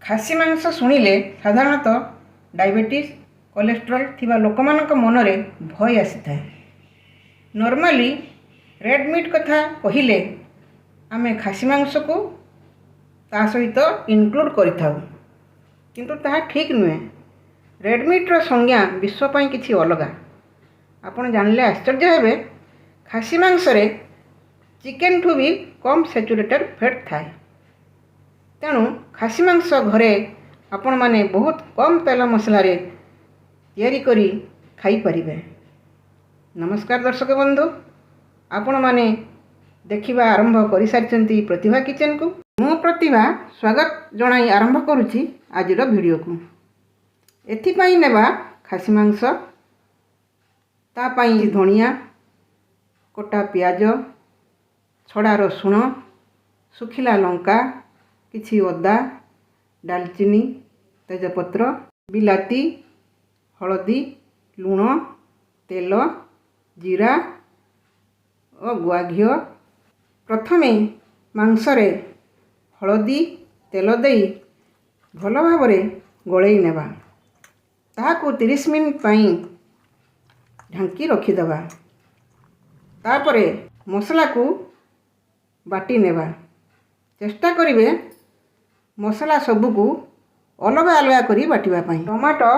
खासी मांस शुणिले साधारणतः डायबिटीज कोलेस्ट्रोल थिबा लोकमानक मनरे भय आसी थाए। नॉर्मली रेड मीट कथा कहिले आमे खासी मांस को ता सहित इनक्लूड करिथाउ, किंतु ताहा ठीक नुहे। रेड मीट्र संज्ञा विश्वपाई किछि अलगा। आपण जानले आश्चर्य हेबे, खासी मांस रे चिकेन ठू भी कम सैचुरेटेड फैट थाए। तेणु खासी मांस घरे आपण माने बहुत कम तेल मसला रे तैयारी करी खाई परिबे। नमस्कार दर्शक बंधु, आपण माने देखिबा आरंभ करि सारिचंती प्रतिभा किचन को। मो प्रतिभा स्वागत जणाई आरंभ करूची आजिर वीडियो को। एथि पई नेबा खासी मांस, ता पई धनिया, कोटा प्याज, छड़ा रसुण, सुखिला लंका, किछि ओदा, दालचीनी, तेजपत्र, बिलाती, हलदी, लुण, तेल, जीरा और गुआ घी। प्रथमे मांसरे हलदी तेल देई भल भावरे गलई नेबा। ताहाकु 30 मिनिट पई ढांकी रखिदेबा। तापरे मसला को बाटी नेबा। चेष्टा करिवे मसला सबुकु अलग अलग करी बाटिबा पई। टमाटो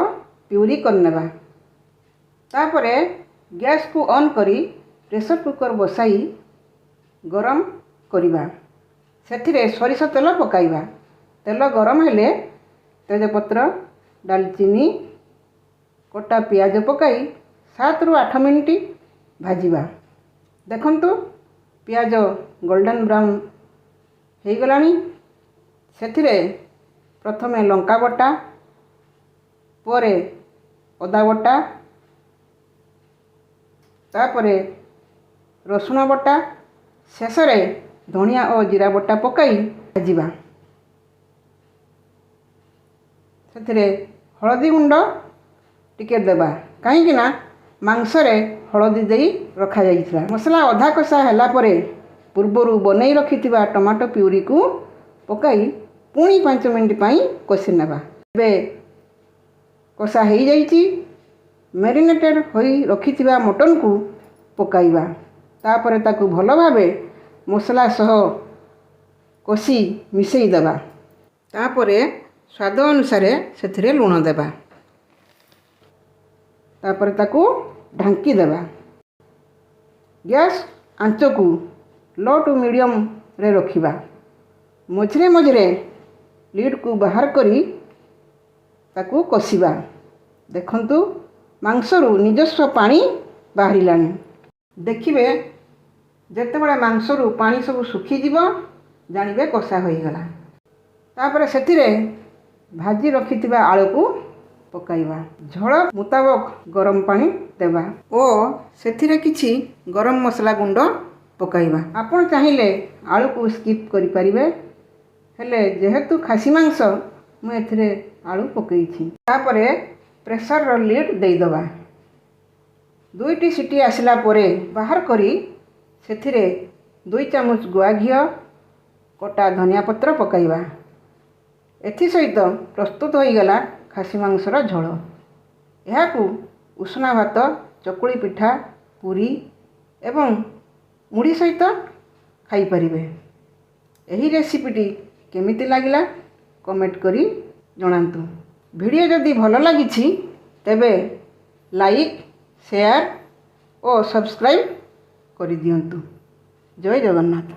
प्यूरी करनेबा। तापरे गैस को ऑन करी प्रेशर कुकर बसाई गरम करिबा। सेथिरे सरिष तेल पकाइबा। तेल गरम हेले तेजपत्र, दालचीनी, कोटा प्याज पकाई 7 रु 8 मिनिट भाजिबा। देखंतु प्याज गोल्डन ब्राउन हो गलानी। सेथिरे प्रथमे लंका बटा, परे अदा बटा, तापरे रसुण बटा, शेषरे धनिया और जीरा बटा पकाई भाजिबा। सेथिरे हलदी गुंड टिके देबा, कहीं ना मांसरे हलदी देई रखा जाइथिला। मसला अधा कषा हैला परे पूर्वरु बनई रखिथिबा टमाटो प्यूरी को पकाई पुणी 5 मिनिट पई कषि नेबा। बे कषा हो जाइछि। मैरिनेटेड होई रखिथिबा मटन को पकाइबा। तापरे ताकू भल भाबे मसला सह कषि मिसई देबा। तापरे स्वाद अनुसार सेथिरे लुण देबा। तापरे ताकू ढांकी देबा। गैस आंच को लो टू मीडियम रे रखिबा। मझरे मझरे लीड को बाहर करी ताकू कषिबा। देखंतु मांसरू निजस्व पानी बाहरिलानी। देखिबे जेतेबेले मांसरू पानी सब सुखी जीव जानिबे कषा होई गला। तापरे सेथिरे भाजी रखिथिबा आलू को पकाइबा। झोल मुताबक गरम पानी देबा ओ सेथिरे किछि गरम मसला गुंड पकाइबा। आपण चाहिले आलू को स्किप करि परिबे, हेले जेहेतु खासी मांस मु एथिरे आलू पकईछि। तापरे प्रेशर रो लीड देई दबा। 2टी सीटी आसिला परे बाहर करी सेथिरे 2 चामच गुआ घी, कोटा धनिया पत्र पकाइबा। एथि सहित प्रस्तुत होई गला खासी मांसर झोल। एहाकू उष्णा भात, चकुली पिठा, पूरी एवं मुढ़ी सहित खाई परिबे। एही रेसिपीटी केमिति लागिला कमेंट करी जणांतु। वीडियो जदि भल लागिछि तेबे लाइक, शेयर और सब्सक्राइब करि दियंतु। जय जगन्नाथ।